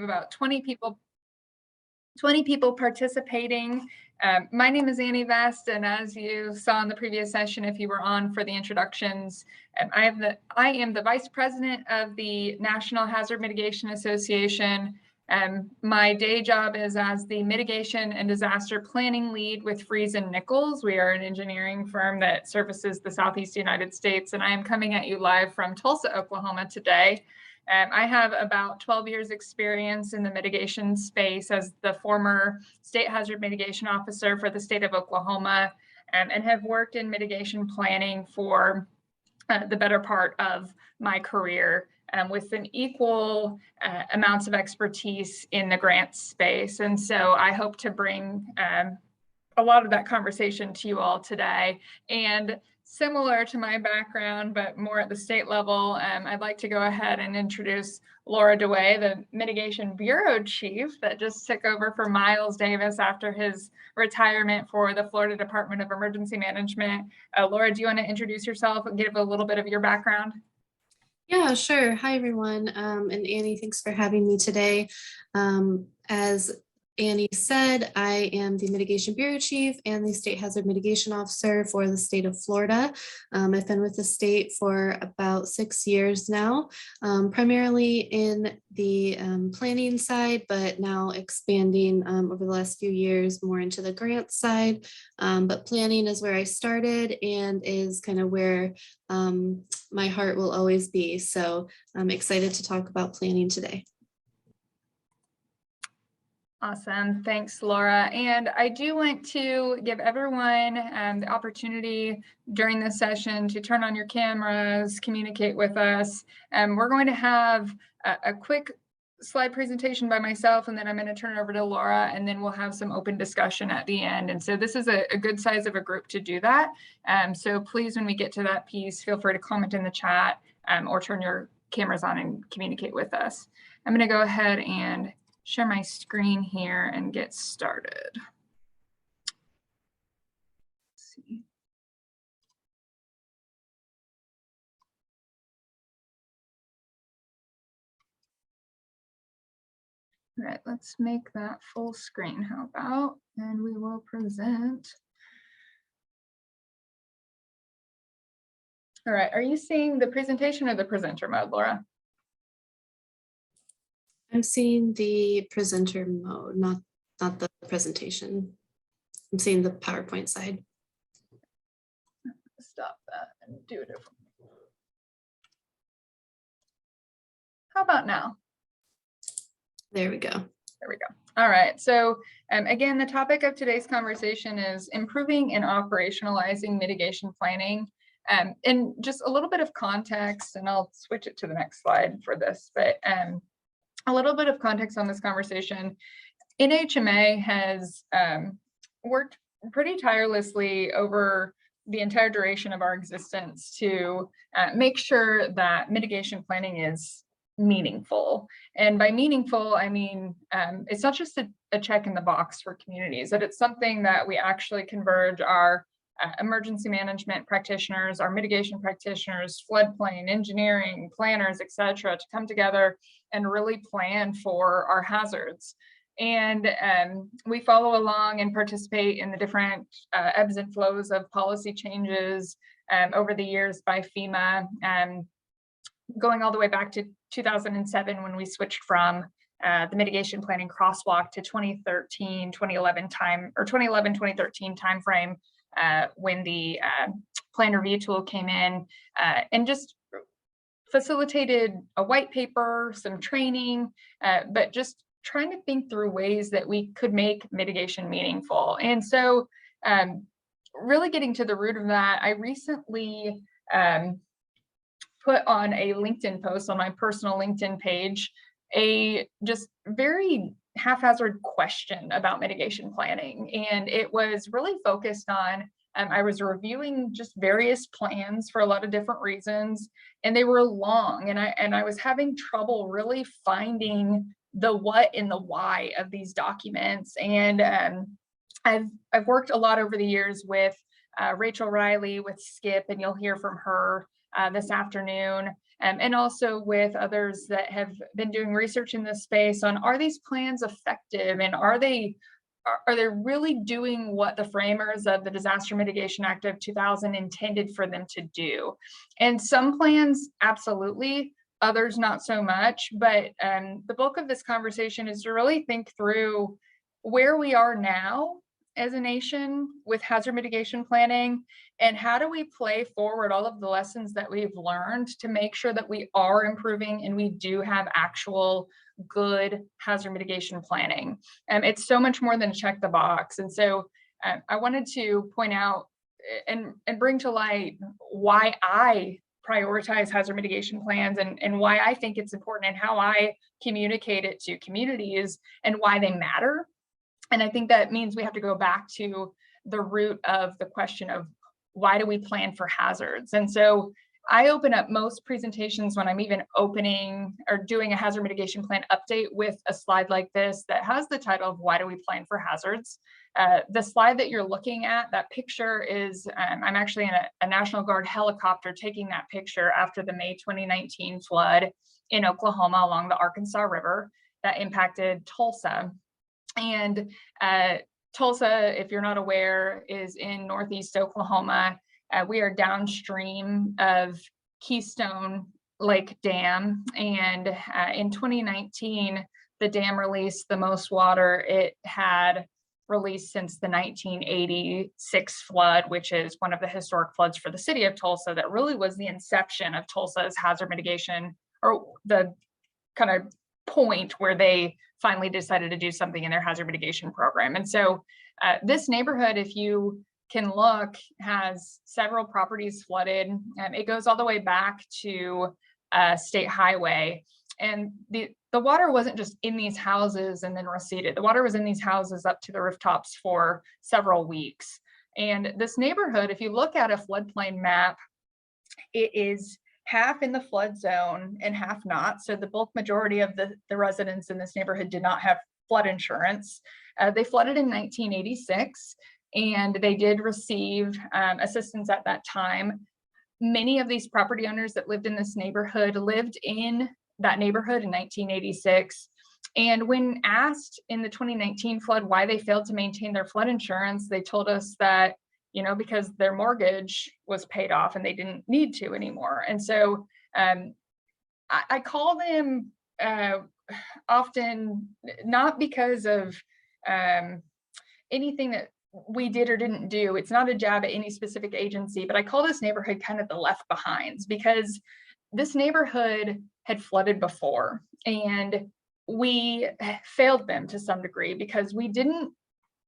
about 20 people participating. My name is Annie Vest, and as you saw in the previous session, if you were on for the introductions, I am the Vice President of the National Hazard Mitigation Association. My day job is as the Mitigation and Disaster Planning Lead with Fries & Nichols. We are an engineering firm that services the Southeast United States, and I am coming at you live from Tulsa, Oklahoma today. I have about 12 years experience in the mitigation space as the former state hazard mitigation officer for the state of Oklahoma, and have worked in mitigation planning for the better part of my career, with an equal amounts of expertise in the grant space. And so I hope to bring a lot of that conversation to you all today. And similar to my background, but more at the state level, I'd like to go ahead and introduce Laura DeWay, the Mitigation Bureau Chief that just took over for Miles Davis after his retirement for the Florida Department of Emergency Management. Laura, do you want to introduce yourself and give a little bit of your background? Yeah, sure. Hi, everyone. And Annie, thanks for having me today. As Annie said, I am the Mitigation Bureau Chief and the State Hazard Mitigation Officer for the state of Florida. I've been with the state for about 6 years now, primarily in the planning side, but now expanding over the last few years more into the grant side. But planning is where I started and is kind of where my heart will always be. So I'm excited to talk about planning today. Awesome. Thanks, Laura. And I do want to give everyone the opportunity during this session to turn on your cameras, communicate with us. We're going to have a quick slide presentation by myself, and then I'm going to turn it over to Laura, and then we'll have some open discussion at the end. And so this is a good size of a group to do that. So please, when we get to that piece, feel free to comment in the chat or turn your cameras on and communicate with us. I'm going to go ahead and share my screen here and get started. Let's see. All right, let's make that full screen. How about? And we will present. All right, are you seeing the presentation or the presenter mode, Laura? I'm seeing the presenter mode, not the presentation. I'm seeing the PowerPoint side. Stop that and do it differently. How about now? There we go. There we go. All right. So again, the topic of today's conversation is improving and operationalizing mitigation planning. And just a little bit of context, and I'll switch it to the next slide for this, but a little bit of context on this conversation. NHMA has worked pretty tirelessly over the entire duration of our existence to make sure that mitigation planning is meaningful. And by meaningful, I mean, it's not just a check in the box for communities, that it's something that we actually converge our emergency management practitioners, our mitigation practitioners, floodplain, engineering, planners, et cetera, to come together and really plan for our hazards. And we follow along and participate in the different ebbs and flows of policy changes over the years by FEMA, going all the way back to 2007 when we switched from the mitigation planning crosswalk to 2013, 2011 2013 timeframe when the plan review tool came in, and just facilitated a white paper, some training, but just trying to think through ways that we could make mitigation meaningful. And so really getting to the root of that, I recently put on a LinkedIn post on my personal LinkedIn page, a just very haphazard question about mitigation planning. And it was really focused on, I was reviewing just various plans for a lot of different reasons, and they were long, and I was having trouble really finding the what and the why of these documents. And I've worked a lot over the years with Rachel Riley with SCIP, and you'll hear from her this afternoon. and also with others that have been doing research in this space on, are these plans effective, and are they really doing what the framers of the Disaster Mitigation Act of 2000 intended for them to do? And some plans, absolutely, others not so much. But the bulk of this conversation is to really think through where we are now as a nation with hazard mitigation planning, and how do we play forward all of the lessons that we've learned to make sure that we are improving and we do have actual good hazard mitigation planning. It's so much more than check the box. And so I wanted to point out and bring to light why I prioritize hazard mitigation plans, and why I think it's important, and how I communicate it to communities, and why they matter. And I think that means we have to go back to the root of the question of, why do we plan for hazards? And so I open up most presentations when I'm even opening or doing a hazard mitigation plan update with a slide like this that has the title of, why do we plan for hazards? The slide that you're looking at, that picture is, I'm actually in a National Guard helicopter taking that picture after the May 2019 flood in Oklahoma along the Arkansas River that impacted Tulsa. And Tulsa, if you're not aware, is in Northeast Oklahoma. We are downstream of Keystone Lake Dam. And in 2019, the dam released the most water it had released since the 1986 flood, which is one of the historic floods for the city of Tulsa that really was the inception of Tulsa's hazard mitigation, or the kind of point where they finally decided to do something in their hazard mitigation program. And so this neighborhood, if you can look, has several properties flooded. It goes all the way back to State Highway. And the water wasn't just in these houses and then receded. The water was in these houses up to the rooftops for several weeks. And this neighborhood, if you look at a floodplain map, it is half in the flood zone and half not. So the bulk majority of the residents in this neighborhood did not have flood insurance. They flooded in 1986, and they did receive assistance at that time. Many of these property owners that lived in this neighborhood lived in that neighborhood in 1986. And when asked in the 2019 flood why they failed to maintain their flood insurance, they told us that, because their mortgage was paid off and they didn't need to anymore. And so I call them often, not because of anything that we did or didn't do. It's not a jab at any specific agency, but I call this neighborhood kind of the left behinds, because this neighborhood had flooded before, and we failed them to some degree because we didn't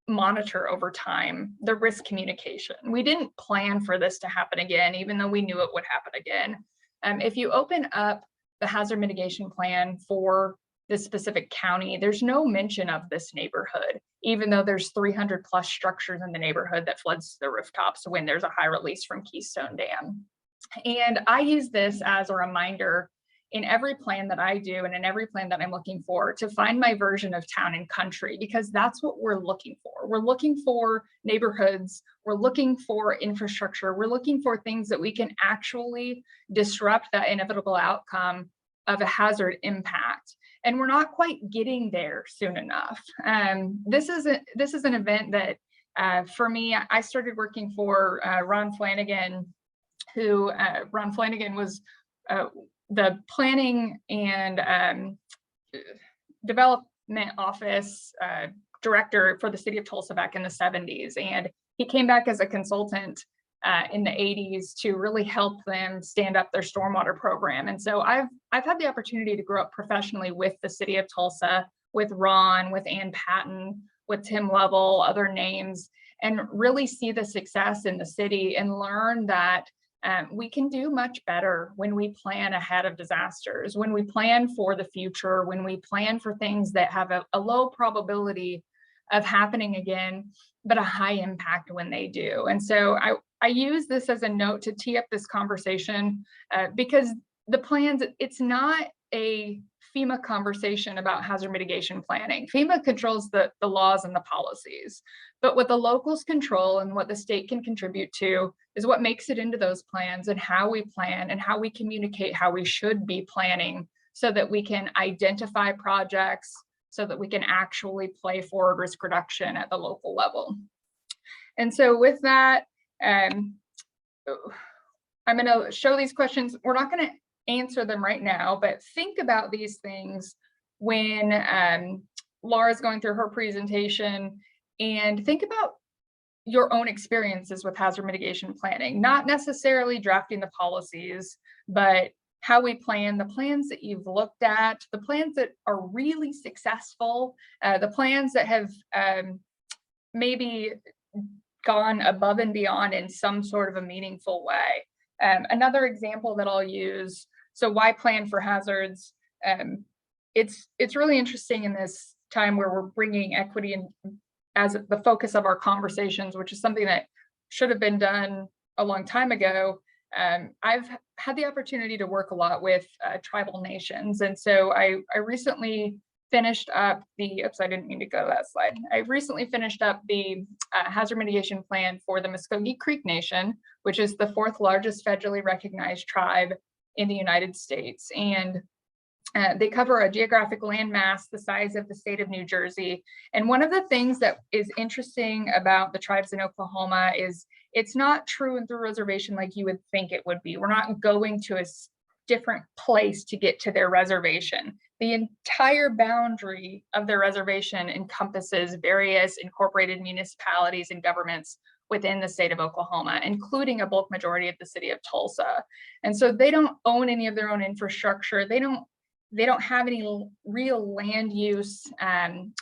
monitor over time the risk communication. We didn't plan for this to happen again, even though we knew it would happen again. If you open up the hazard mitigation plan for this specific county, there's no mention of this neighborhood, even though there's 300 plus structures in the neighborhood that floods to the rooftops when there's a high release from Keystone Dam. And I use this as a reminder in every plan that I do and in every plan that I'm looking for, to find my version of town and country, because that's what we're looking for. We're looking for neighborhoods, we're looking for infrastructure, we're looking for things that we can actually disrupt that inevitable outcome of a hazard impact. And we're not quite getting there soon enough. This is an event that for me, I started working for Ron Flanagan, who Ron Flanagan was the planning and development office director for the city of Tulsa back in the 70s. And he came back as a consultant in the 80s to really help them stand up their stormwater program. And so I've had the opportunity to grow up professionally with the city of Tulsa, with Ron, with Ann Patton, with Tim Lovell, other names, and really see the success in the city and learn that we can do much better when we plan ahead of disasters, when we plan for the future, when we plan for things that have a low probability of happening again, but a high impact when they do. And so I use this as a note to tee up this conversation because the plans, it's not a FEMA conversation about hazard mitigation planning. FEMA controls the laws and the policies, but what the locals control and what the state can contribute to is what makes it into those plans and how we plan and how we communicate how we should be planning so that we can identify projects, so that we can actually play forward risk reduction at the local level. And so with that, I'm going to show these questions. We're not going to answer them right now, but think about these things when Laura's going through her presentation, and think about your own experiences with hazard mitigation planning, not necessarily drafting the policies, but how we plan, the plans that you've looked at, the plans that are really successful, the plans that have maybe gone above and beyond in some sort of a meaningful way. Another example that I'll use, so why plan for hazards? It's really interesting in this time where we're bringing equity in as the focus of our conversations, which is something that should have been done a long time ago. I've had the opportunity to work a lot with tribal nations. And so I recently finished up the, oops, I didn't mean to go to that slide. I recently finished up the hazard mitigation plan for the Muskogee Creek Nation, which is the 4th largest federally recognized tribe in the United States. And they cover a geographic landmass the size of the state of New Jersey. And one of the things that is interesting about the tribes in Oklahoma is it's not true and through reservation like you would think it would be. We're not going to a different place to get to their reservation. The entire boundary of their reservation encompasses various incorporated municipalities and governments within the state of Oklahoma, including a bulk majority of the city of Tulsa. And so they don't own any of their own infrastructure. They don't have any real land use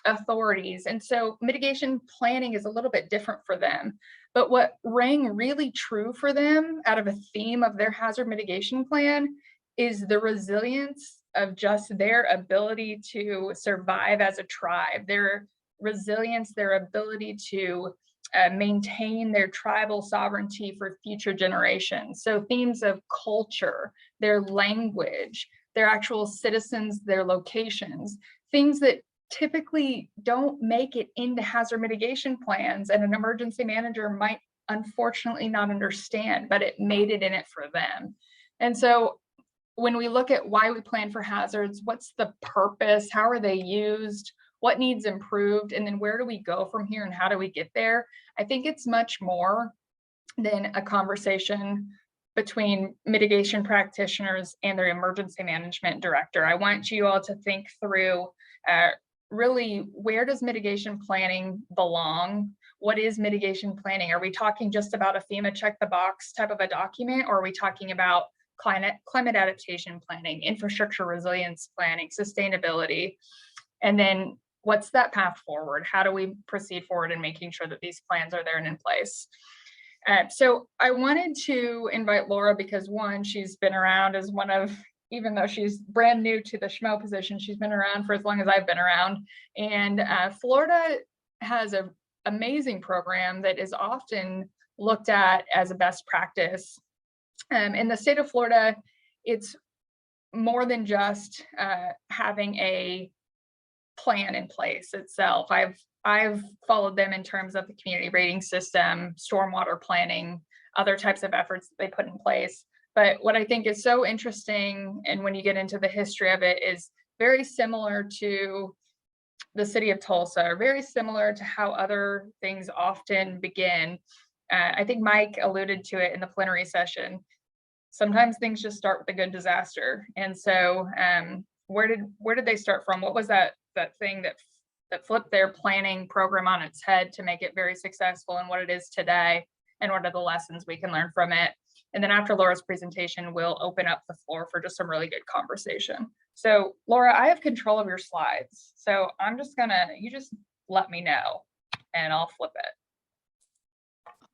authorities. And so mitigation planning is a little bit different for them. But what rang really true for them out of a theme of their hazard mitigation plan is the resilience of just their ability to survive as a tribe, their resilience, their ability to maintain their tribal sovereignty for future generations. So themes of culture, their language, their actual citizens, their locations, things that typically don't make it into hazard mitigation plans, and an emergency manager might unfortunately not understand, but it made it in it for them. And so when we look at why we plan for hazards, what's the purpose, how are they used, what needs improved, and then where do we go from here and how do we get there? I think it's much more than a conversation between mitigation practitioners and their emergency management director. I want you all to think through really, where does mitigation planning belong? What is mitigation planning? Are we talking just about a FEMA check the box type of a document, or are we talking about climate adaptation planning, infrastructure resilience planning, sustainability? And then what's that path forward? How do we proceed forward in making sure that these plans are there and in place? So I wanted to invite Laura because, one, she's been around as one of, even though she's brand new to the SHMO position, she's been around for as long as I've been around. And Florida has an amazing program that is often looked at as a best practice. In the state of Florida, it's more than just having a plan in place itself. I've followed them in terms of the community rating system, stormwater planning, other types of efforts that they put in place. But what I think is so interesting, and when you get into the history of it, is very similar to the city of Tulsa, or very similar to how other things often begin. I think Mike alluded to it in the plenary session. Sometimes things just start with a good disaster. And so where did they start from? What was that thing that flipped their planning program on its head to make it very successful and what it is today, and what are the lessons we can learn from it? And then after Laura's presentation, we'll open up the floor for just some really good conversation. So Laura, I have control of your slides. So I'm just you just let me know and I'll flip it.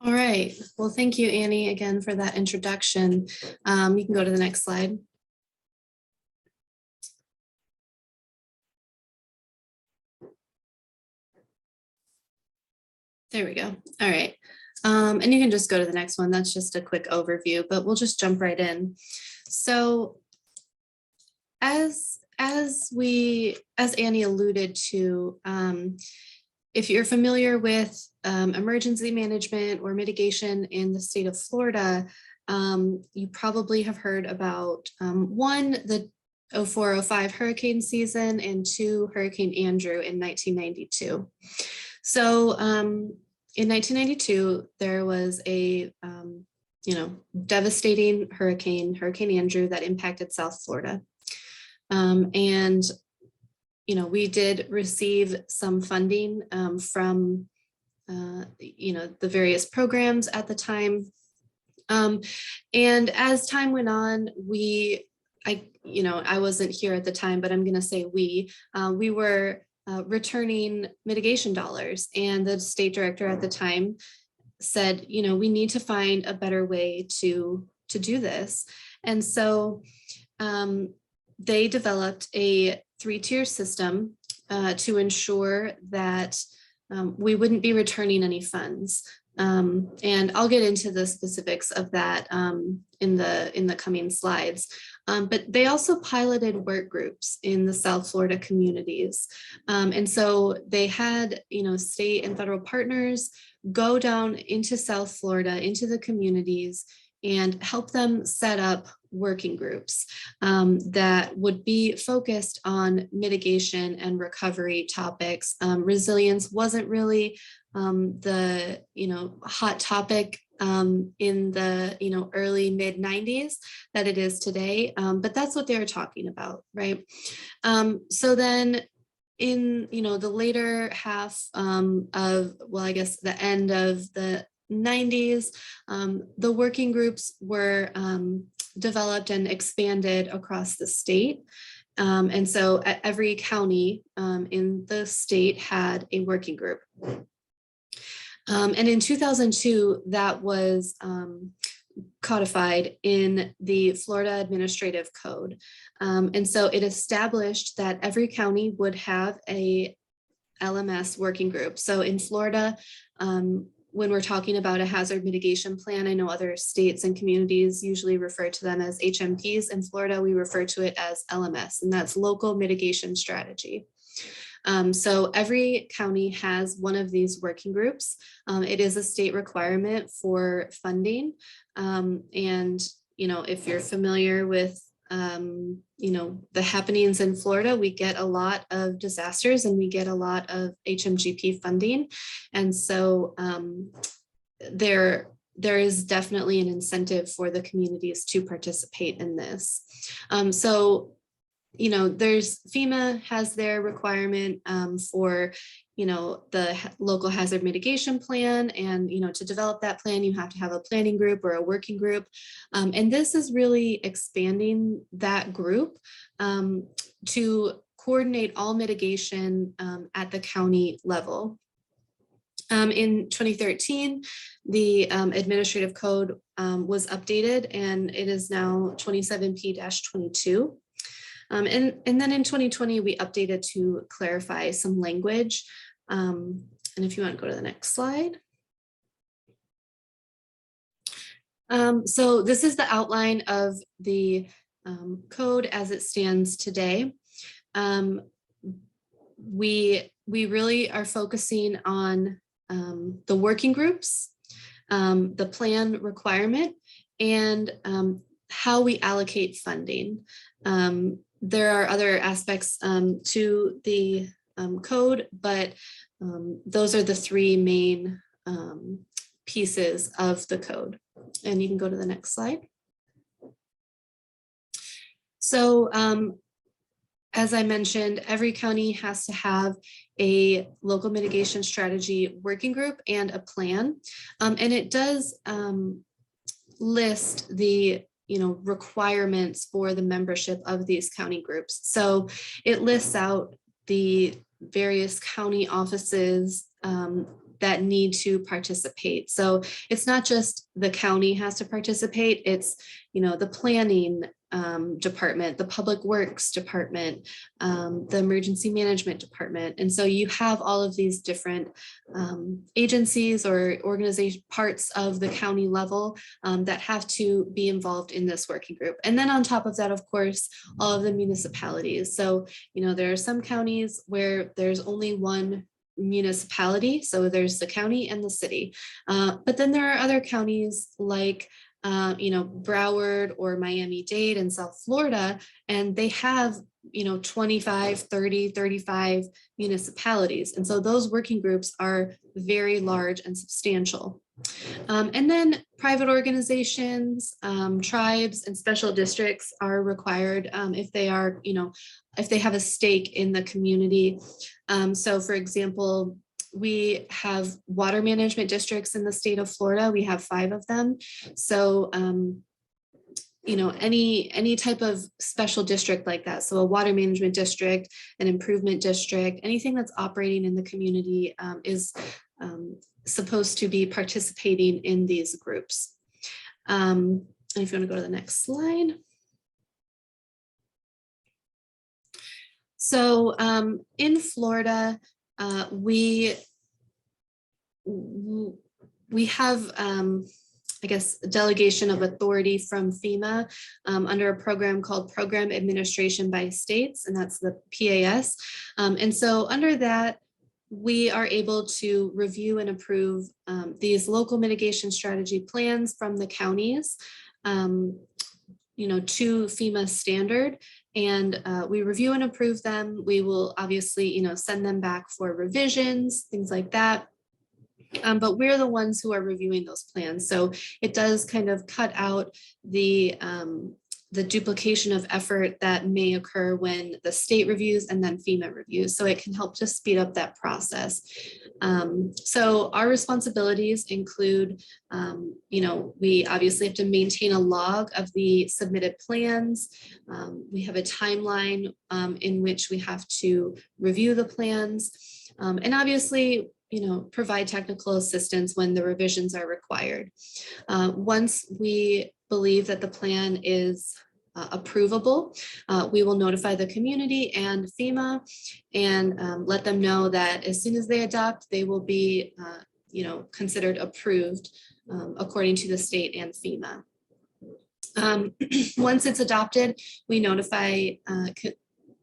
All right. Well, thank you, Annie, again for that introduction. You can go to the next slide. There we go. All right. And you can just go to the next one. That's just a quick overview, but we'll just jump right in. So as as Annie alluded to, if you're familiar with emergency management or mitigation in the state of Florida, you probably have heard about one, the 04-05 hurricane season, and two, Hurricane Andrew in 1992. So in 1992, there was a devastating hurricane, Hurricane Andrew, that impacted South Florida. And we did receive some funding from the various programs at the time. And as time went on, I wasn't here at the time, but I'm going to say we were returning mitigation dollars, and the state director at the time said, we need to find a better way to do this. And so they developed a 3-tier system to ensure that we wouldn't be returning any funds. And I'll get into the specifics of that in the coming slides. But they also piloted work groups in the South Florida communities. And so they had, state and federal partners go down into South Florida, into the communities, and help them set up working groups that would be focused on mitigation and recovery topics. Resilience wasn't really the hot topic in the early mid 90s that it is today, but that's what they were talking about, right? So then in the later half of, well, I guess the end of the 90s, the working groups were developed and expanded across the state. And so every county in the state had a working group. And in 2002, that was codified in the Florida Administrative Code. And so it established that every county would have a LMS working group. So in Florida, when we're talking about a hazard mitigation plan, I know other states and communities usually refer to them as HMPs. In Florida, we refer to it as LMS, and that's local mitigation strategy. So every county has one of these working groups. It is a state requirement for funding. And, if you're familiar with, the happenings in Florida, we get a lot of disasters and we get a lot of HMGP funding. And so there is definitely an incentive for the communities to participate in this. There's FEMA has their requirement for, the local hazard mitigation plan. And, to develop that plan, you have to have a planning group or a working group. And this is really expanding that group to coordinate all mitigation at the county level. In 2013, the administrative code was updated, and it is now 27P-22. And then in 2020, we updated to clarify some language. And if you want to go to the next slide. So this is the outline of the code as it stands today. We really are focusing on the working groups, the plan requirement, and how we allocate funding. There are other aspects to the code, but those are the three main pieces of the code. And you can go to the next slide. So as I mentioned, every county has to have a local mitigation strategy working group and a plan. And it does list the requirements for the membership of these county groups. So it lists out the various county offices that need to participate. So it's not just the county has to participate, it's, the planning, department, the public works department, the emergency management department. And so you have all of these different agencies or organization parts of the county level that have to be involved in this working group. And then on top of that, of course, all of the municipalities. So, there are some counties where there's only one municipality. So there's the county and the city. But then there are other counties like Broward or Miami-Dade in South Florida, and they have 25, 30, 35 municipalities. And so those working groups are very large and substantial. And then private organizations, tribes, and special districts are required if they are, if they have a stake in the community. So for example, we have water management districts in the state of Florida. We have 5 of them. So, any type of special district like that. So a water management district, an improvement district, anything that's operating in the community is supposed to be participating in these groups. And if you want to go to the next slide. So in Florida, we have, I guess, delegation of authority from FEMA under a program called Program Administration by States, and that's the PAS. And so under that, we are able to review and approve these local mitigation strategy plans from the counties, to FEMA standard. And we review and approve them. We will obviously, send them back for revisions, things like that. But we're the ones who are reviewing those plans. So it does kind of cut out the duplication of effort that may occur when the state reviews and then FEMA reviews. So it can help to speed up that process. So our responsibilities include, we obviously have to maintain a log of the submitted plans. We have a timeline in which we have to review the plans. And obviously, provide technical assistance when the revisions are required. Once we believe that the plan is approvable, we will notify the community and FEMA and let them know that as soon as they adopt, they will be considered approved according to the state and FEMA. Once it's adopted, we notify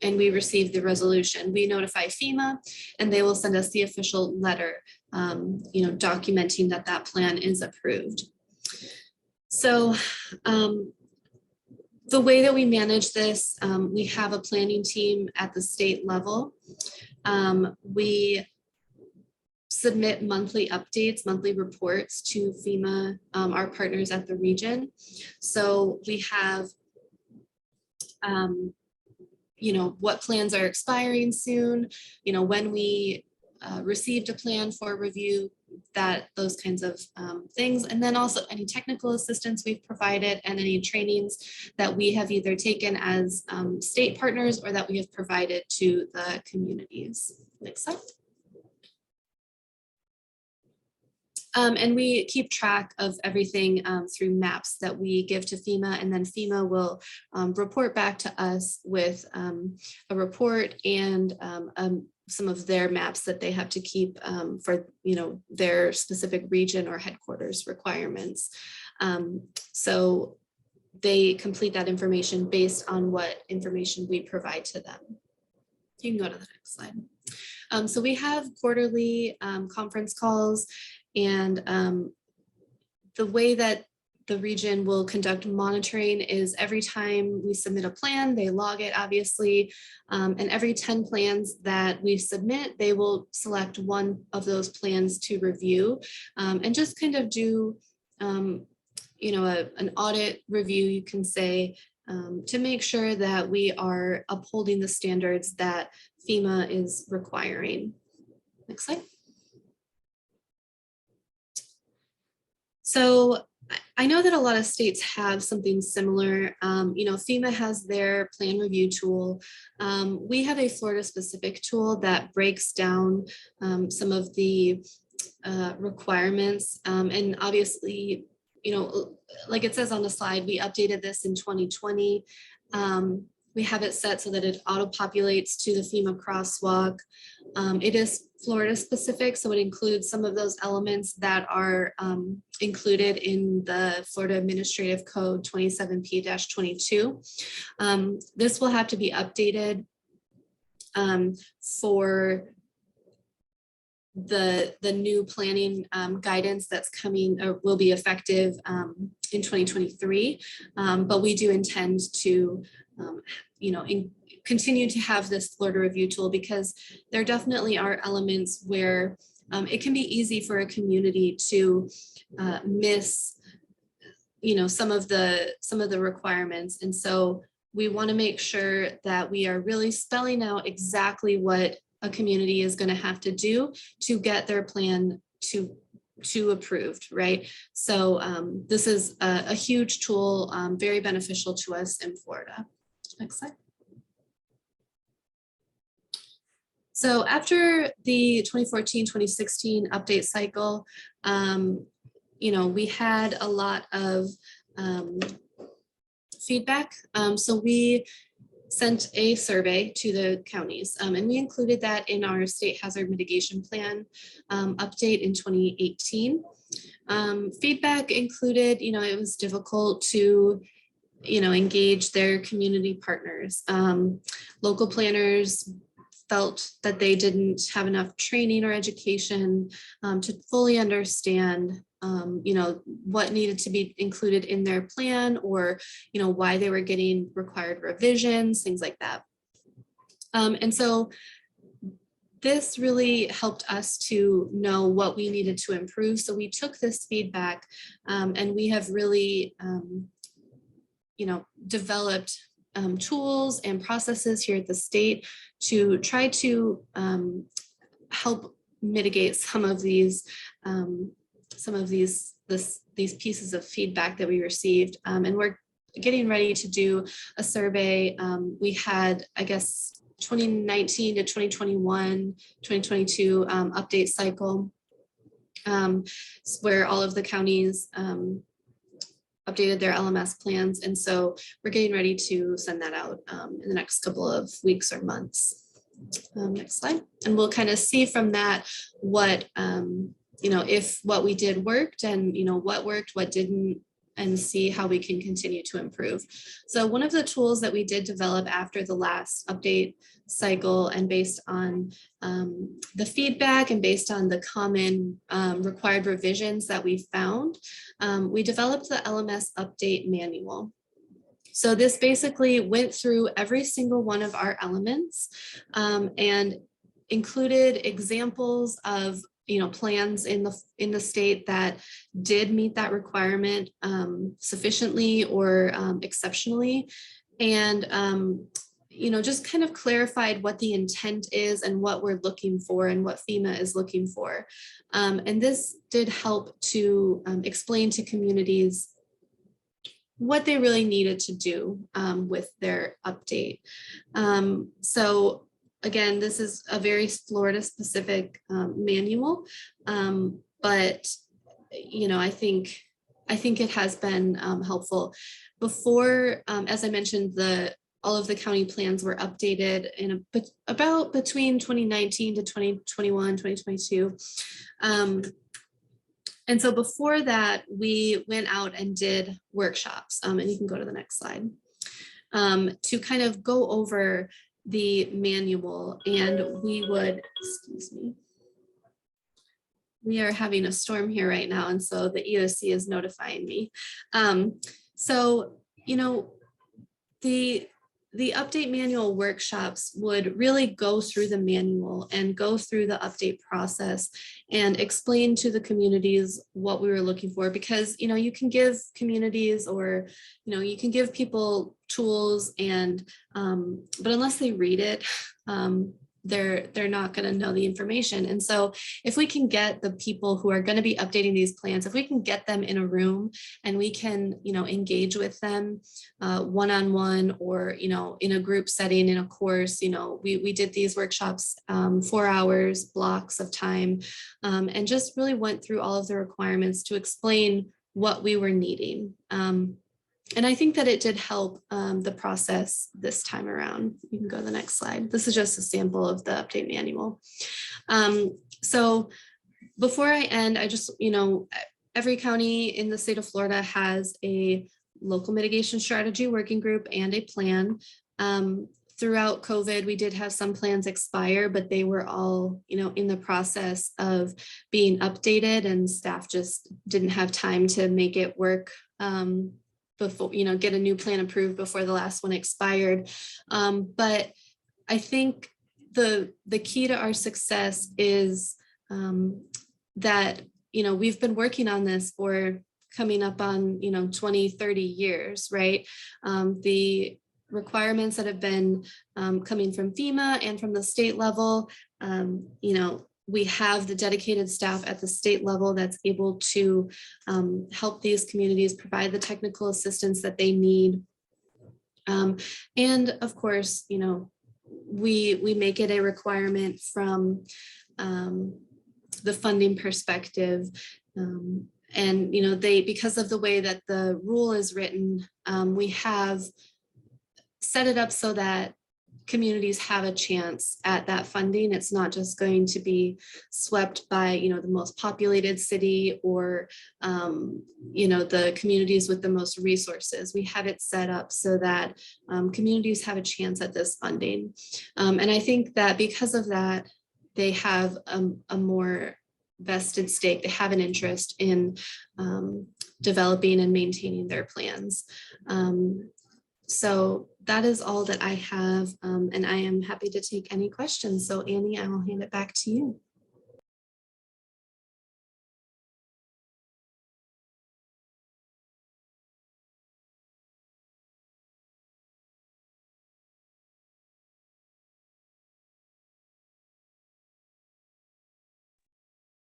and we receive the resolution. We notify FEMA and they will send us the official letter, documenting that that plan is approved. So the way that we manage this, we have a planning team at the state level. We submit monthly updates, monthly reports to FEMA, our partners at the region. So we have what plans are expiring soon, when we received a plan for review, those kinds of things. And then also any technical assistance we've provided and any trainings that we have either taken as state partners or that we have provided to the communities. Next slide. And we keep track of everything through maps that we give to FEMA, and then FEMA will report back to us with a report and some of their maps that they have to keep for their specific region or headquarters requirements. So they complete that information based on what information we provide to them. You can go to the next slide. So we have quarterly conference calls. And the way that the region will conduct monitoring is every time we submit a plan, they log it, obviously, and every 10 plans that we submit, they will select one of those plans to review and just kind of do, an audit review, you can say, to make sure that we are upholding the standards that FEMA is requiring. Next slide. So I know that a lot of states have something similar. FEMA has their plan review tool. We have a Florida specific tool that breaks down some of the requirements. And obviously, like it says on the slide, we updated this in 2020. We have it set so that it auto-populates to the FEMA crosswalk. It is Florida specific, so it includes some of those elements that are included in the Florida Administrative Code 27P-22. This will have to be updated for the new planning guidance that's coming or will be effective in 2023. But we do intend to, continue to have this Florida review tool, because there definitely are elements where it can be easy for a community to miss, some of the requirements. And so we want to make sure that we are really spelling out exactly what a community is going to have to do to get their plan to approved, right? So this is a huge tool, very beneficial to us in Florida. Next slide. So after the 2014-2016 update cycle, we had a lot of feedback. So we sent a survey to the counties, and we included that in our state hazard mitigation plan update in 2018. Feedback included, it was difficult to, engage their community partners. Local planners felt that they didn't have enough training or education to fully understand what needed to be included in their plan, or why they were getting required revisions, things like that. And so this really helped us to know what we needed to improve. So we took this feedback and we have really developed tools and processes here at the state to try to help mitigate some of these pieces of feedback that we received. And we're getting ready to do a survey. We had, I guess, 2019 to 2021, 2022 update cycle, where all of the counties updated their LMS plans. And so we're getting ready to send that out in the next couple of weeks or months. Next slide. And we'll kind of see from that what, if what we did worked, and, what worked, what didn't, and see how we can continue to improve. So one of the tools that we did develop after the last update cycle, and based on the feedback and based on the common required revisions that we found, we developed the LMS Update Manual. So this basically went through every single one of our elements and included examples of plans in the state that did meet that requirement sufficiently or exceptionally, and just kind of clarified what the intent is and what we're looking for and what FEMA is looking for. And this did help to explain to communities what they really needed to do with their update. So again, this is a very Florida specific manual, but I think it has been helpful. Before, as I mentioned, all of the county plans were updated in about between 2019 to 2021, 2022. And so before that, we went out and did workshops, and you can go to the next slide, to kind of go over the manual. And we would, excuse me, we are having a storm here right now, and so the EOC is notifying me. So, the update manual workshops would really go through the manual and go through the update process and explain to the communities what we were looking for, because you can give communities, or you can give people tools, and but unless they read it, they're not going to know the information. And so if we can get the people who are going to be updating these plans, if we can get them in a room and we can, engage with them one-on-one, or, in a group setting, in a course, we did these workshops, 4 hours blocks of time, and just really went through all of the requirements to explain what we were needing. And I think that it did help the process this time around. You can go to the next slide. This is just a sample of the update manual. So before I end, I just, every county in the state of Florida has a local mitigation strategy working group and a plan. Throughout COVID, we did have some plans expire, but they were all, in the process of being updated, and staff just didn't have time to make it work before, get a new plan approved before the last one expired. But I think the key to our success is that, we've been working on this for coming up on, 20, 30 years, right? The requirements that have been coming from FEMA and from the state level, we have the dedicated staff at the state level that's able to help these communities provide the technical assistance that they need. And of course, we make it a requirement from the funding perspective. And, because of the way that the rule is written, we have set it up so that communities have a chance at that funding. It's not just going to be swept by, the most populated city or, the communities with the most resources. We have it set up so that communities have a chance at this funding. And I think that because of that, they have a more vested stake. They have an interest in developing and maintaining their plans. So that is all that I have, and I am happy to take any questions. So Annie, I will hand it back to you.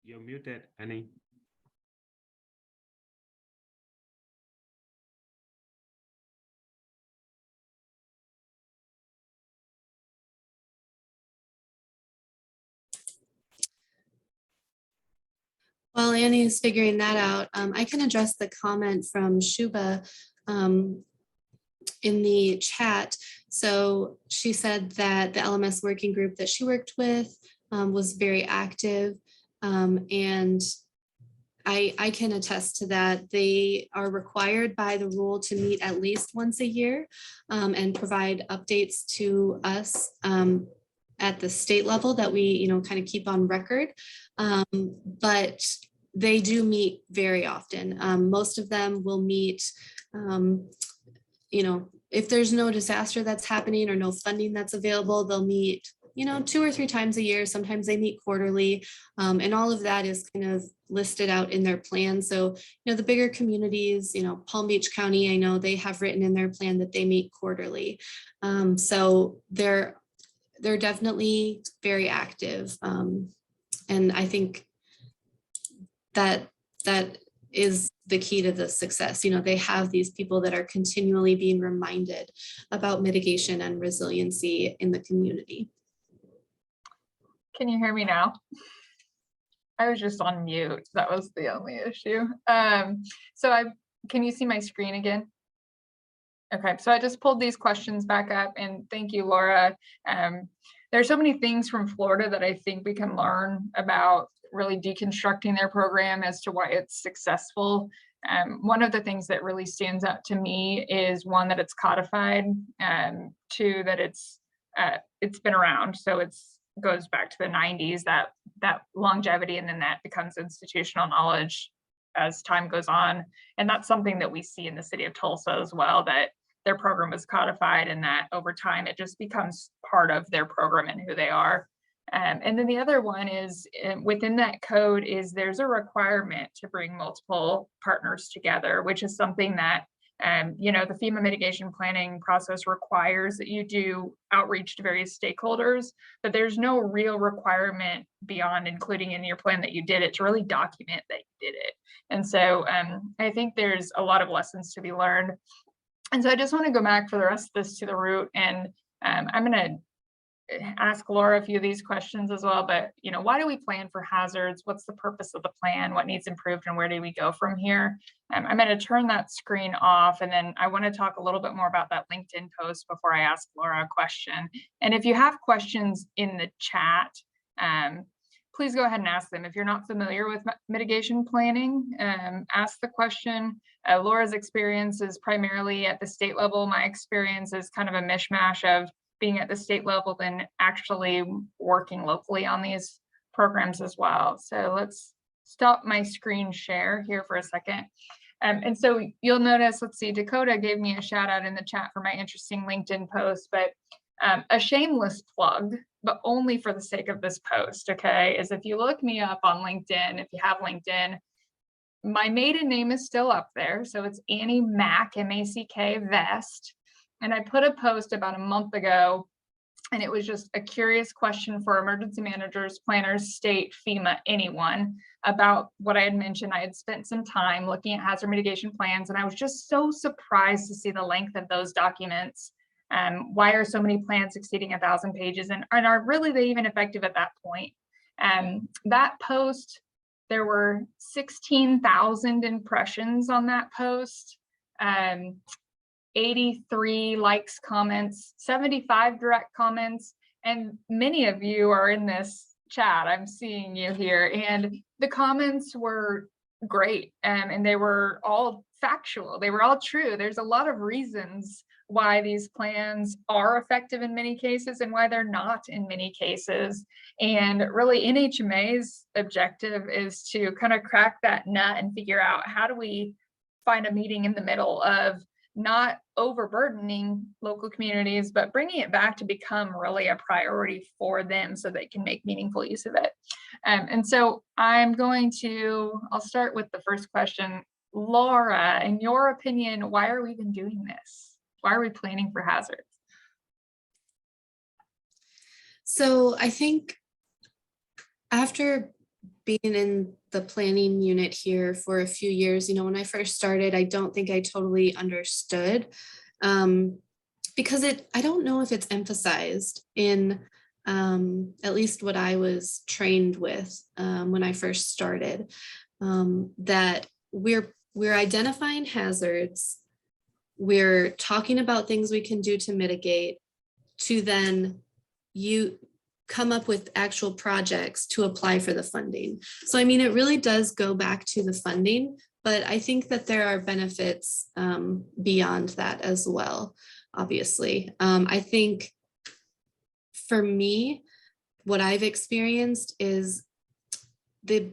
You're muted, Annie. While Annie is figuring that out, I can address the comment from Shuba in the chat. So she said that the LMS working group that she worked with was very active, and I can attest to that. They are required by the rule to meet at least once a year and provide updates to us at the state level that we, kind of keep on record. But they do meet very often. Most of them will meet, if there's no disaster that's happening or no funding that's available, they'll meet, 2 or 3 times a year. Sometimes they meet quarterly, and all of that is kind of listed out in their plan. So, the bigger communities, Palm Beach County, I know they have written in their plan that they meet quarterly. So they're definitely very active. And I think that is the key to the success. They have these people that are continually being reminded about mitigation and resiliency in the community. Can you hear me now? I was just on mute. That was the only issue. Can you see my screen again? Okay, so I just pulled these questions back up, and thank you, Laura. There's so many things from Florida that I think we can learn about really deconstructing their program as to why it's successful. One of the things that really stands out to me is, one, that it's codified, and 2, that it's been around. So it's goes back to the 90s, that longevity, and then that becomes institutional knowledge as time goes on. And that's something that we see in the city of Tulsa as well, that their program is codified, and that over time it just becomes part of their program and who they are. And then the other one is, within that code is there's a requirement to bring multiple partners together, which is something that the FEMA mitigation planning process requires that you do outreach to various stakeholders, but there's no real requirement beyond including in your plan that you did it to really document that you did it. And so I think there's a lot of lessons to be learned. And so I just want to go back for the rest of this to the root, and I'm going to ask Laura a few of these questions as well, but why do we plan for hazards? What's the purpose of the plan? What needs improved and where do we go from here? I'm going to turn that screen off, and then I want to talk a little bit more about that LinkedIn post before I ask Laura a question. And if you have questions in the chat, please go ahead and ask them. If you're not familiar with mitigation planning, ask the question. Laura's experience is primarily at the state level. My experience is kind of a mishmash of being at the state level than actually working locally on these programs as well. So let's stop my screen share here for a second. And so you'll notice, let's see, Dakota gave me a shout out in the chat for my interesting LinkedIn post, but a shameless plug, but only for the sake of this post, okay, is if you look me up on LinkedIn, if you have LinkedIn, my maiden name is still up there. So it's Annie Mack, M-A-C-K, Vest. And I put a post about a month ago, and it was just a curious question for emergency managers, planners, state, FEMA, anyone, about what I had mentioned. I had spent some time looking at hazard mitigation plans, and I was just so surprised to see the length of those documents. Why are so many plans exceeding 1,000 pages, and are really they even effective at that point? That post, there were 16,000 impressions on that post. 83 likes, comments, 75 direct comments, and many of you are in this chat. I'm seeing you here, and the comments were great, and they were all factual. They were all true. There's a lot of reasons why these plans are effective in many cases and why they're not in many cases. And really, NHMA's objective is to kind of crack that nut and figure out, how do we find a meeting in the middle of not overburdening local communities, but bringing it back to become really a priority for them so they can make meaningful use of it. And so I'll start with the first question. Laura, in your opinion, why are we even doing this? Why are we planning for hazards? So I think after being in the planning unit here for a few years, when I first started, I don't think I totally understood, because I don't know if it's emphasized in at least what I was trained with when I first started, that we're identifying hazards, we're talking about things we can do to mitigate, to then you come up with actual projects to apply for the funding. So, I mean, it really does go back to the funding, but I think that there are benefits beyond that as well, obviously. I think for me, what I've experienced is the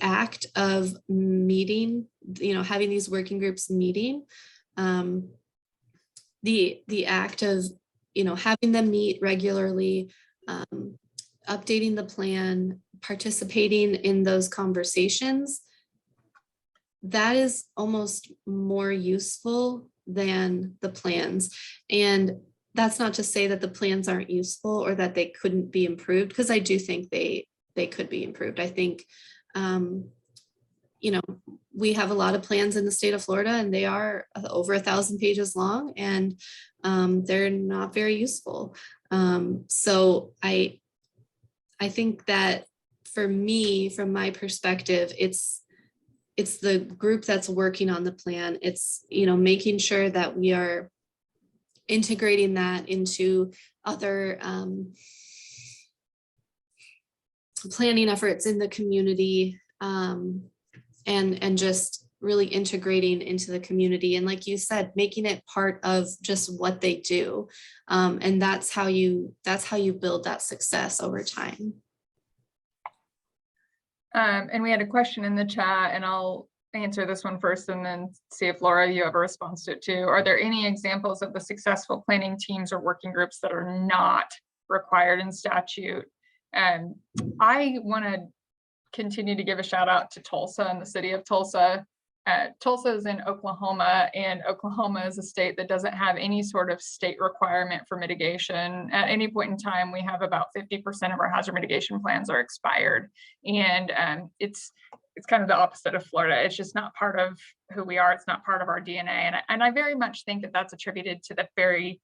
act of meeting, having these working groups meeting, the act of, having them meet regularly, updating the plan, participating in those conversations, that is almost more useful than the plans. And that's not to say that the plans aren't useful or that they couldn't be improved, because I do think they could be improved. I think, we have a lot of plans in the state of Florida, and they are over 1,000 pages long, and they're not very useful. So I think that for me, from my perspective, it's the group that's working on the plan. It's, making sure that we are integrating that into other planning efforts in the community, and just really integrating into the community. And like you said, making it part of just what they do. And that's how you build that success over time. And we had a question in the chat, and I'll answer this one first and then see if Laura, you have a response to it too. Are there any examples of the successful planning teams or working groups that are not required in statute? And I want to continue to give a shout out to Tulsa and the city of Tulsa. Tulsa is in Oklahoma, and Oklahoma is a state that doesn't have any sort of state requirement for mitigation. At any point in time, we have about 50% of our hazard mitigation plans are expired. And it's kind of the opposite of Florida. It's just not part of who we are. It's not part of our DNA. And I very much think that that's attributed to the very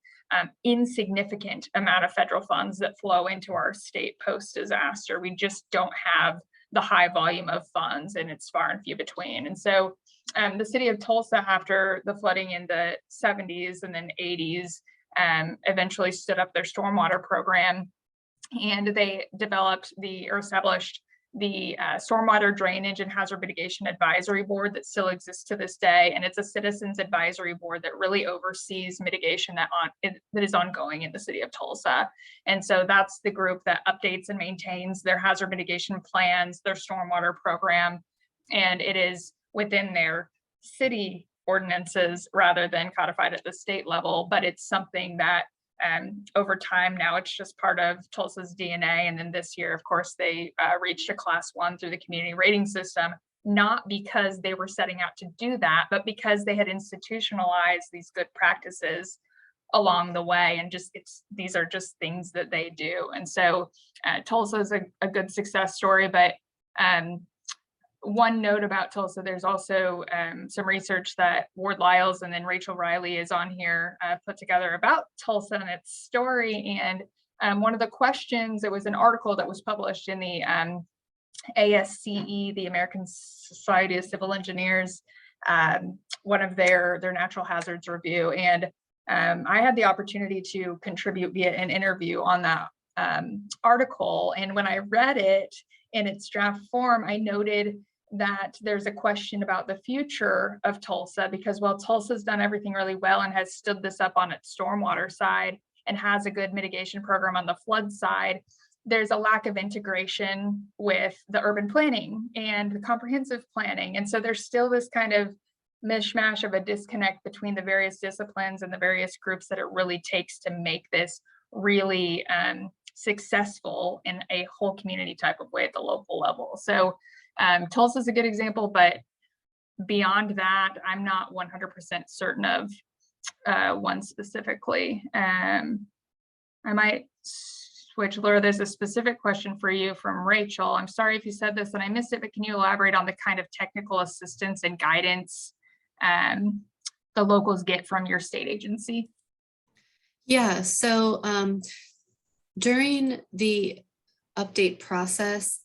insignificant amount of federal funds that flow into our state post-disaster. We just don't have the high volume of funds, and it's far and few between. And so the city of Tulsa, after the flooding in the 70s and then 80s, eventually stood up their stormwater program, and they established the Stormwater Drainage and Hazard Mitigation Advisory Board that still exists to this day. And it's a citizens advisory board that really oversees mitigation that is ongoing in the city of Tulsa. And so that's the group that updates and maintains their hazard mitigation plans, their stormwater program, and it is within their city ordinances rather than codified at the state level. But it's something that over time now it's just part of Tulsa's DNA. And then this year, of course, they reached a class 1 through the community rating system, not because they were setting out to do that, but because they had institutionalized these good practices along the way. And these are just things that they do. And so Tulsa is a good success story. But one note about Tulsa, there's also some research that Ward Lyles and then Rachel Riley is on here put together about Tulsa and its story. And one of the questions, it was an article that was published in the ASCE, the American Society of Civil Engineers, one of their natural hazards review. And I had the opportunity to contribute via an interview on that article. And when I read it in its draft form, I noted that there's a question about the future of Tulsa, because while Tulsa's done everything really well and has stood this up on its stormwater side and has a good mitigation program on the flood side, there's a lack of integration with the urban planning and the comprehensive planning. And so there's still this kind of mishmash of a disconnect between the various disciplines and the various groups that it really takes to make this really successful in a whole community type of way at the local level. So Tulsa is a good example, but beyond that, I'm not 100% certain of one specifically. I might switch. Laura, there's a specific question for you from Rachel. I'm sorry if you said this and I missed it, but can you elaborate on the kind of technical assistance and guidance the locals get from your state agency? Yeah, so during the update process,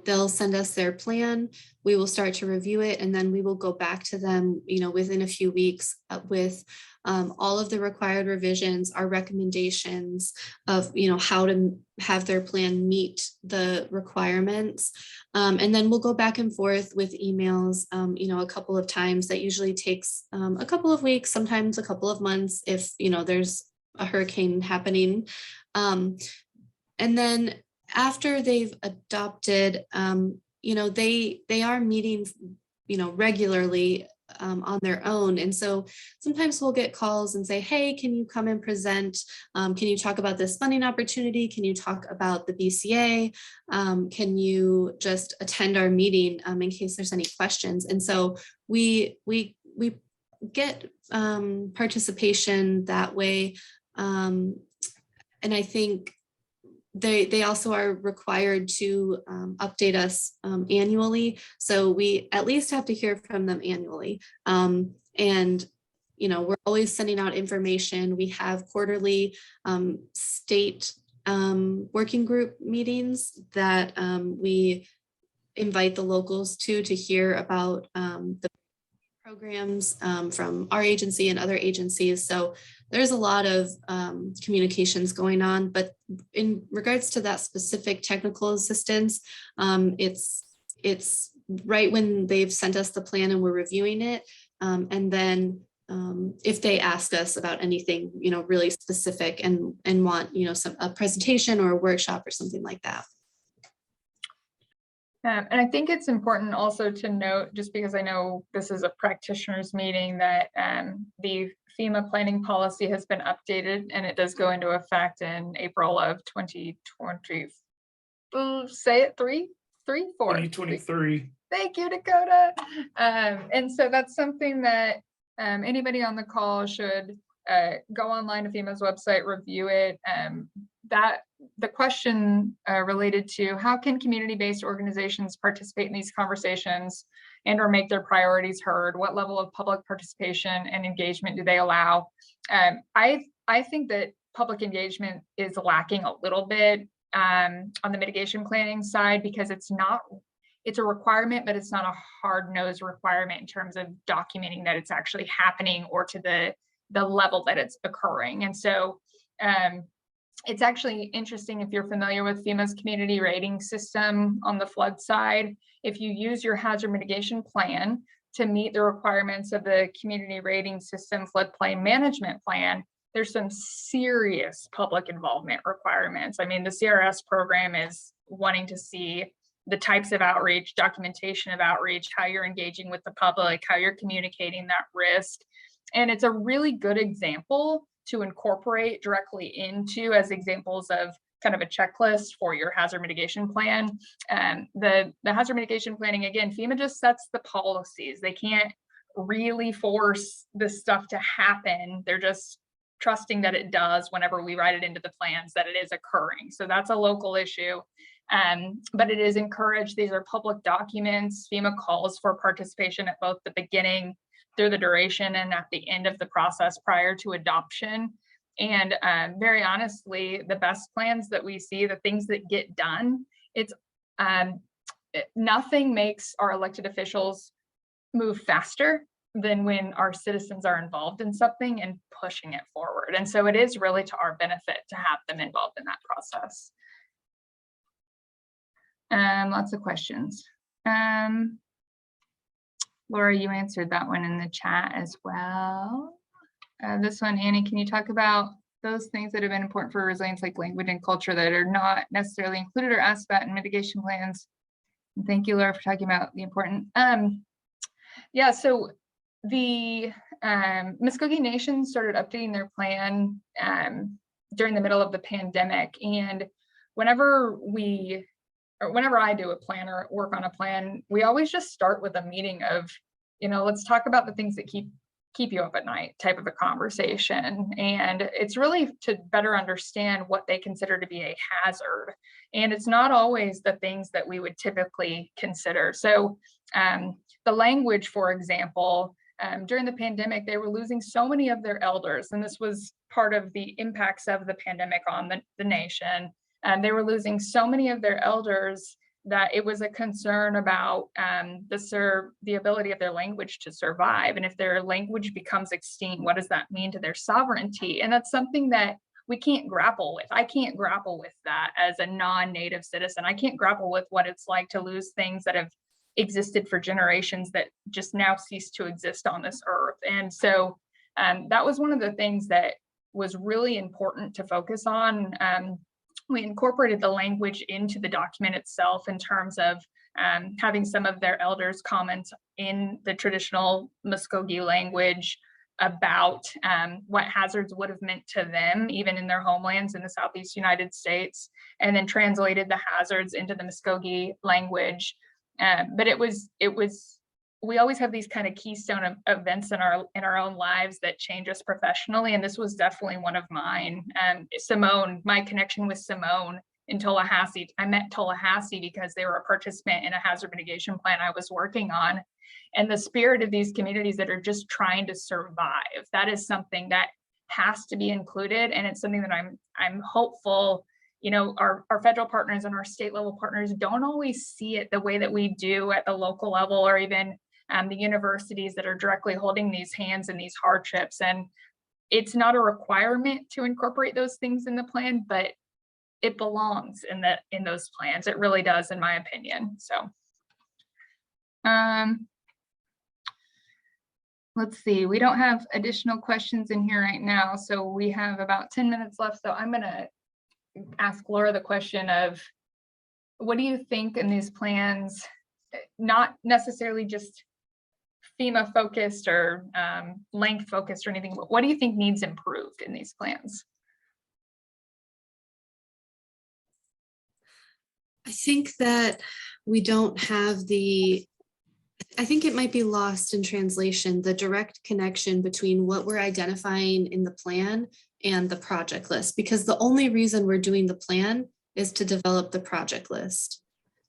they'll send us their plan, we will start to review it, and then we will go back to them, within a few weeks with all of the required revisions, our recommendations of, how to have their plan meet the requirements. And then we'll go back and forth with emails, a couple of times. That usually takes a couple of weeks, sometimes a couple of months if, there's a hurricane happening. And then after they've adopted, they are meeting, regularly on their own. And so sometimes we'll get calls and say, hey, can you come and present? Can you talk about this funding opportunity? Can you talk about the BCA? Can you just attend our meeting in case there's any questions? And so we get participation that way. And I think they also are required to update us annually. So we at least have to hear from them annually. And, we're always sending out information. We have quarterly state working group meetings that we invite the locals to hear about the programs from our agency and other agencies. So there's a lot of communications going on, but in regards to that specific technical assistance, it's right when they've sent us the plan and we're reviewing it. And then if they ask us about anything, really specific and want, a presentation or a workshop or something like that. And I think it's important also to note, just because I know this is a practitioners meeting, that the FEMA planning policy has been updated and it does go into effect in April of 2020. Say it, 2023. Thank you, Dakota. And so that's something that anybody on the call should go online to FEMA's website, review it. That the question related to how can community-based organizations participate in these conversations and or make their priorities heard? What level of public participation and engagement do they allow? I think that public engagement is lacking a little bit on the mitigation planning side, because it's a requirement, but it's not a hard-nosed requirement in terms of documenting that it's actually happening or to the level that it's occurring. And so it's actually interesting, if you're familiar with FEMA's community rating system on the flood side, if you use your hazard mitigation plan to meet the requirements of the community rating system floodplain management plan, there's some serious public involvement requirements. I mean, the CRS program is wanting to see the types of outreach, documentation of outreach, how you're engaging with the public, how you're communicating that risk. And it's a really good example to incorporate directly into as examples of kind of a checklist for your hazard mitigation plan. The hazard mitigation planning, again, FEMA just sets the policies. They can't really force this stuff to happen. They're just trusting that it does whenever we write it into the plans, that it is occurring. So that's a local issue. But it is encouraged. These are public documents. FEMA calls for participation at both the beginning, through the duration, and at the end of the process prior to adoption. And very honestly, the best plans that we see, the things that get done, nothing makes our elected officials move faster than when our citizens are involved in something and pushing it forward. And so it is really to our benefit to have them involved in that process. Lots of questions. Laura, you answered that one in the chat as well. This one, Annie, can you talk about those things that have been important for resilience, like language and culture, that are not necessarily included or asked about in mitigation plans? And thank you, Laura, for talking about the important. Yeah, so the Muskogee Nation started updating their plan during the middle of the pandemic. And whenever I do a plan or work on a plan, we always just start with a meeting of, let's talk about the things that keep you up at night type of a conversation. And it's really to better understand what they consider to be a hazard. And it's not always the things that we would typically consider. So the language, for example, during the pandemic, they were losing so many of their elders. And this was part of the impacts of the pandemic on the nation. They were losing so many of their elders that it was a concern about the ability of their language to survive. And if their language becomes extinct, what does that mean to their sovereignty? And that's something that we can't grapple with. I can't grapple with that as a non-native citizen. I can't grapple with what it's like to lose things that have existed for generations that just now cease to exist on this earth. And so that was one of the things that was really important to focus on. We incorporated the language into the document itself in terms of having some of their elders comment in the traditional Muskogee language about what hazards would have meant to them, even in their homelands in the Southeast United States, and then translated the hazards into the Muskogee language. But we always have these kind of keystone events in our own lives that change us professionally, and this was definitely one of mine. Simone, my connection with Simone in Tallahassee, I met Tallahassee because they were a participant in a hazard mitigation plan I was working on, and the spirit of these communities that are just trying to survive, that is something that has to be included, and it's something that I'm hopeful. Our federal partners and our state level partners don't always see it the way that we do at the local level, or even the universities that are directly holding these hands in these hardships. And it's not a requirement to incorporate those things in the plan, but it belongs in those plans. It really does, in my opinion. So let's see, we don't have additional questions in here right now. So we have about 10 minutes left. So I'm gonna ask Laura the question of, what do you think in these plans, not necessarily just FEMA focused or length focused or anything, but what do you think needs improved in these plans? I think that we don't have I think it might be lost in translation, the direct connection between what we're identifying in the plan and the project list, because the only reason we're doing the plan is to develop the project list,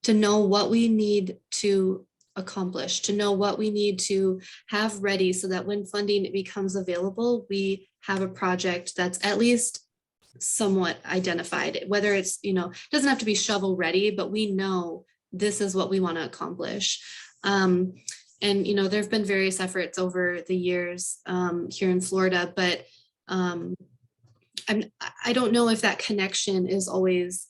to know what we need to accomplish, to know what we need to have ready so that when funding becomes available, we have a project that's at least somewhat identified, whether it's, doesn't have to be shovel ready, but we know this is what we want to accomplish. And, there have been various efforts over the years here in Florida, but I don't know if that connection is always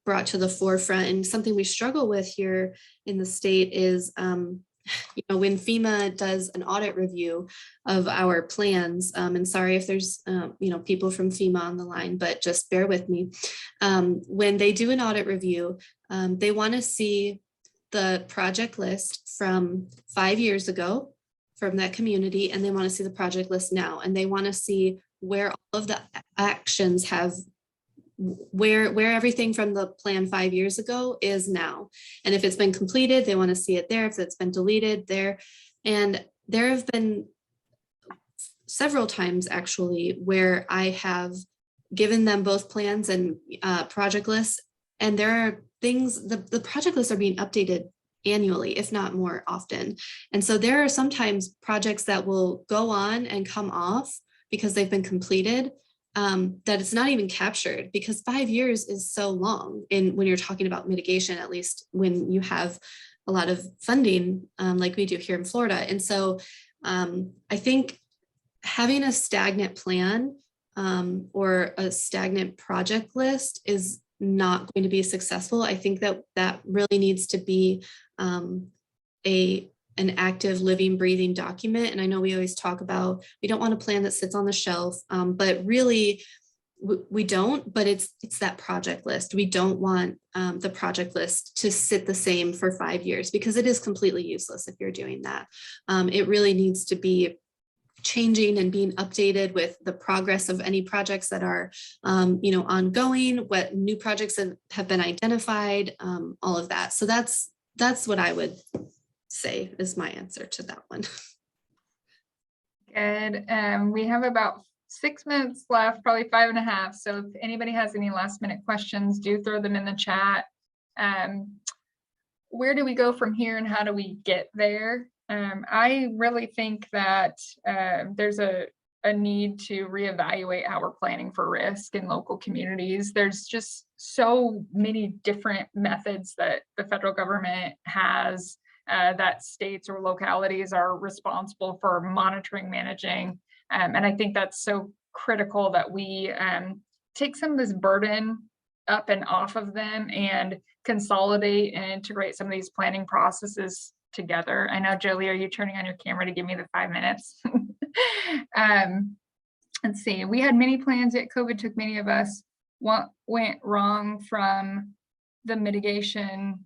brought to the forefront. And something we struggle with here in the state is, when FEMA does an audit review of our plans, and sorry if there's, people from FEMA on the line, but just bear with me. When they do an audit review, they want to see the project list from 5 years ago from that community, and they want to see the project list now, and they want to see where all of the actions have, where everything from the plan 5 years ago is now. And if it's been completed, they want to see it there. If it's been deleted, there. And there have been several times actually where I have given them both plans and project lists, and there are things, the project lists are being updated annually, if not more often. And so there are sometimes projects that will go on and come off because they've been completed, that it's not even captured, because 5 years is so long when you're talking about mitigation, at least when you have a lot of funding like we do here in Florida. And so I think having a stagnant plan or a stagnant project list is not going to be successful. I think that really needs to be an active, living, breathing document. And I know we always talk about, we don't want a plan that sits on the shelf, but really we don't, but it's that project list. We don't want the project list to sit the same for 5 years, because it is completely useless if you're doing that. It really needs to be changing and being updated with the progress of any projects that are, ongoing, what new projects have been identified, all of that. So that's what I would say is my answer to that one. Good. We have about 6 minutes left, probably 5.5. So if anybody has any last minute questions, do throw them in the chat. Where do we go from here and how do we get there? I really think that there's a need to reevaluate how we're planning for risk in local communities. There's just so many different methods that the federal government has that states or localities are responsible for monitoring, managing. And I think that's so critical that we take some of this burden up and off of them and consolidate and integrate some of these planning processes together. I know, Jolie, are you turning on your camera to give me the 5 minutes? Let's see, we had many plans, yet COVID took many of us. What went wrong from the mitigation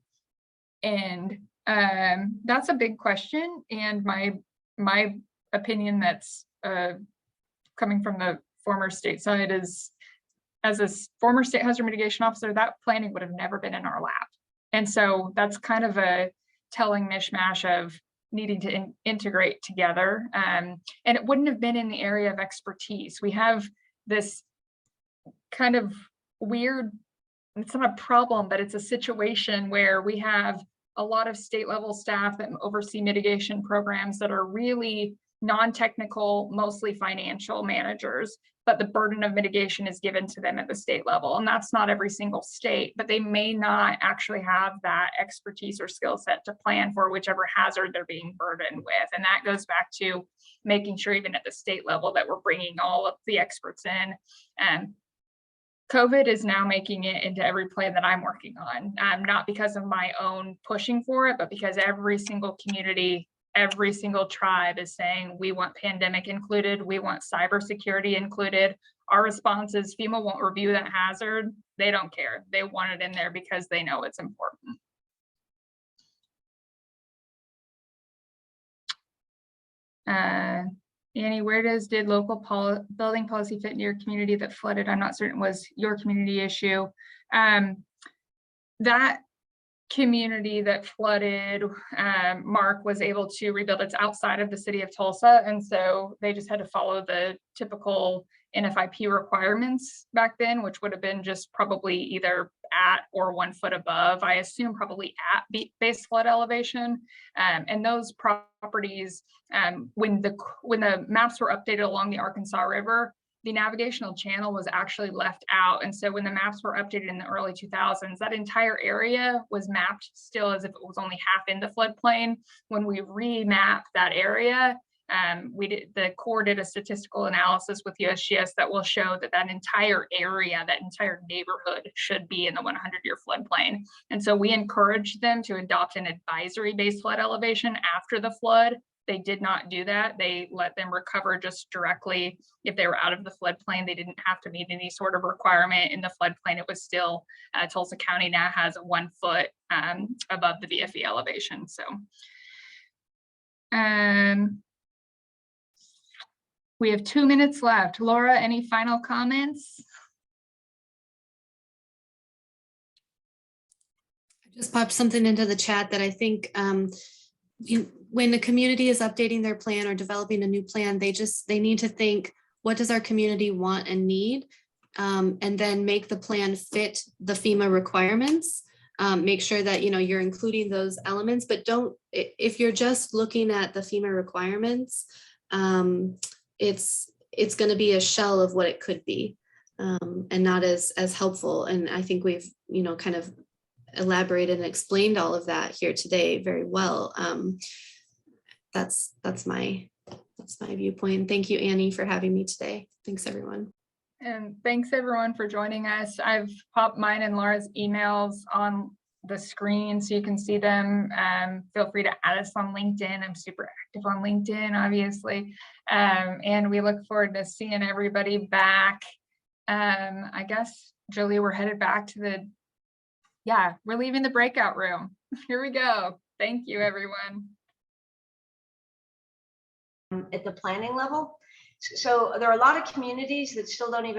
end? That's a big question, and my opinion that's coming from the former state side is, as a former state hazard mitigation officer, that planning would have never been in our lap. And so that's kind of a telling mishmash of needing to integrate together. And it wouldn't have been in the area of expertise. We have this kind of weird, it's not a problem, but it's a situation where we have a lot of state level staff that oversee mitigation programs that are really non-technical, mostly financial managers, but the burden of mitigation is given to them at the state level. And that's not every single state, but they may not actually have that expertise or skill set to plan for whichever hazard they're being burdened with. And that goes back to making sure even at the state level that we're bringing all of the experts in. And COVID is now making it into every plan that I'm working on, not because of my own pushing for it, but because every single community, every single tribe is saying, we want pandemic included, we want cybersecurity included. Our response is FEMA won't review that hazard. They don't care. They want it in there because they know it's important. Annie, did local building policy fit into your community that flooded? I'm not certain it was your community issue. That community that flooded, Mark was able to rebuild. It's outside of the city of Tulsa, and so they just had to follow the typical NFIP requirements back then, which would have been just probably either at or 1 foot above, I assume probably at base flood elevation. And those properties, when the maps were updated along the Arkansas River, the navigational channel was actually left out. And so when the maps were updated in the early 2000s, that entire area was mapped still as if it was only half in the floodplain. When we remapped that area, the Corps did a statistical analysis with USGS that will show that that entire area, that entire neighborhood should be in the 100-year floodplain. And so we encouraged them to adopt an advisory-based flood elevation after the flood. They did not do that. They let them recover just directly if they were out of the floodplain. They didn't have to meet any sort of requirement in the floodplain. It was still, Tulsa County now has 1 foot above the VFE elevation. So we have 2 minutes left. Laura, any final comments? I just popped something into the chat that I think when the community is updating their plan or developing a new plan, they need to think, what does our community want and need? And then make the plan fit the FEMA requirements. Make sure that you're including those elements, but if you're just looking at the FEMA requirements, it's going to be a shell of what it could be, and not as helpful. And I think we've kind of elaborated and explained all of that here today very well. That's my viewpoint. Thank you, Annie, for having me today. Thanks, everyone. And thanks everyone for joining us. I've popped mine and Laura's emails on the screen so you can see them. Feel free to add us on LinkedIn. I'm super active on LinkedIn, obviously. And we look forward to seeing everybody back. I guess, Jolie, we're headed back to we're leaving the breakout room. Here we go. Thank you, everyone. At the planning level. So there are a lot of communities that still don't even